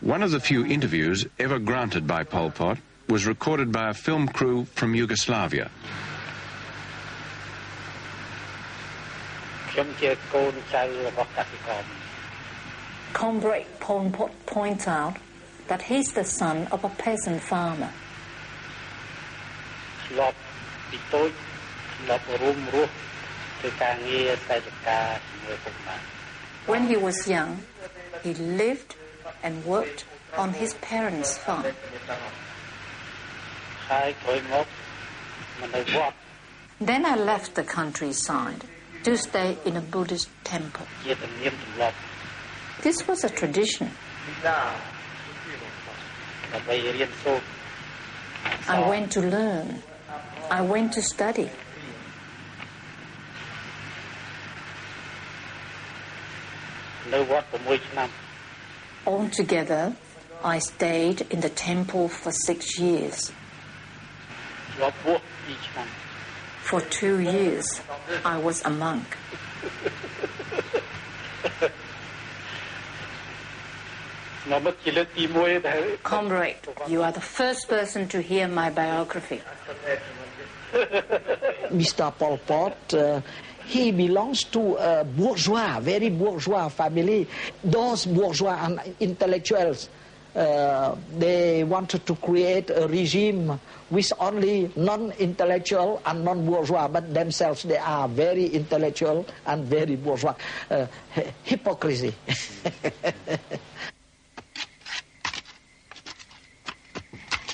One of the few interviews ever granted by Pol Pot was recorded by a film crew from Yugoslavia. Comrade Pol Pot points out that he's the son of a peasant farmer. When he was young, he lived and worked on his parents' farm. Then I left the countryside to stay in a Buddhist temple. This was a tradition. I went to learn. I went to study. Altogether, I stayed in the temple for 6 years. For 2 years, I was a monk. Comrade, you are the first person to hear my biography. Mr. Pol Pot, he belongs to a bourgeois, very bourgeois family. Those bourgeois and intellectuals, they wanted to create a regime with only non-intellectual and non-bourgeois, but themselves they are very intellectual and very bourgeois. Hypocrisy.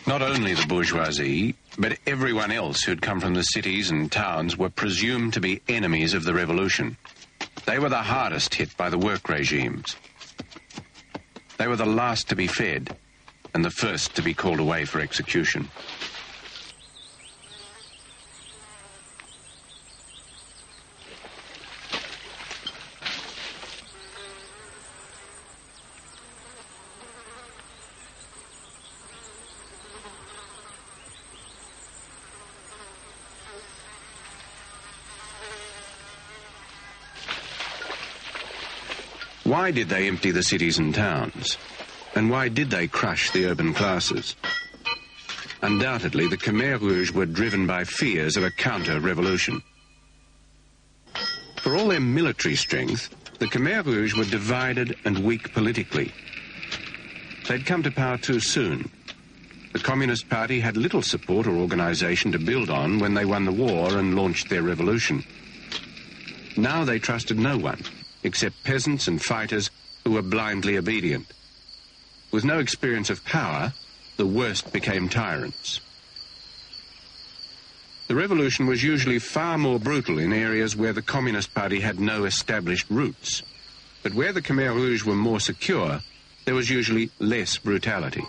Not only the bourgeoisie, but everyone else who'd come from the cities and towns were presumed to be enemies of the revolution. They were the hardest hit by the work regimes. They were the last to be fed and the first to be called away for execution. Why did they empty the cities and towns? And why did they crush the urban classes? Undoubtedly, the Khmer Rouge were driven by fears of a counter-revolution. For all their military strength, the Khmer Rouge were divided and weak politically. They'd come to power too soon. The Communist Party had little support or organisation to build on when they won the war and launched their revolution. Now they trusted no one, except peasants and fighters who were blindly obedient. With no experience of power, the worst became tyrants. The revolution was usually far more brutal in areas where the Communist Party had no established roots. But where the Khmer Rouge were more secure, there was usually less brutality.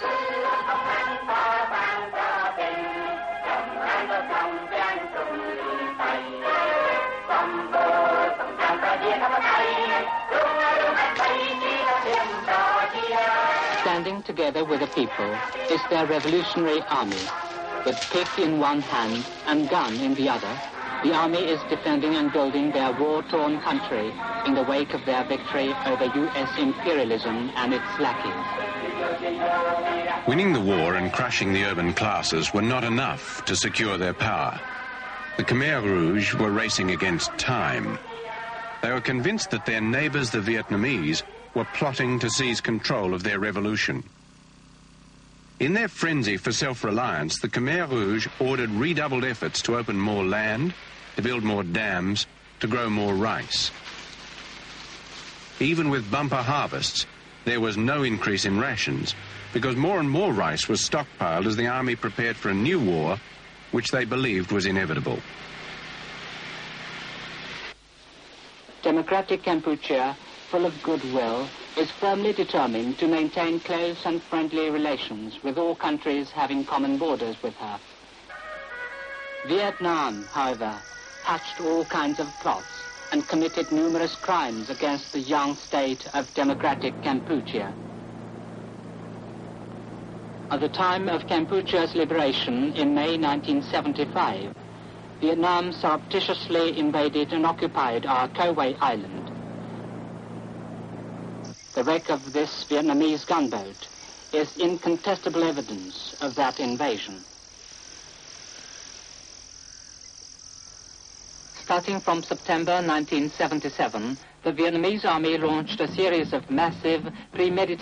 Standing together with the people is their revolutionary army. With pick in one hand and gun in the other, the army is defending and building their war-torn country in the wake of their victory over US imperialism and its lackeys. Winning the war and crushing the urban classes were not enough to secure their power. The Khmer Rouge were racing against time. They were convinced that their neighbours, the Vietnamese, were plotting to seize control of their revolution. In their frenzy for self-reliance, the Khmer Rouge ordered redoubled efforts to open more land, to build more dams, to grow more rice. Even with bumper harvests, there was no increase in rations, because more and more rice was stockpiled as the army prepared for a new war, which they believed was inevitable. Democratic Kampuchea, full of goodwill, is firmly determined to maintain close and friendly relations with all countries having common borders with her. Vietnam, however, hatched all kinds of plots and committed numerous crimes against the young state of democratic Kampuchea. At the time of Kampuchea's liberation in May 1975, Vietnam surreptitiously invaded and occupied our Khmer Island. The wreck of this Vietnamese gunboat is incontestable evidence of that invasion. Starting from September 1977, the Vietnamese army launched a series of massive premeditated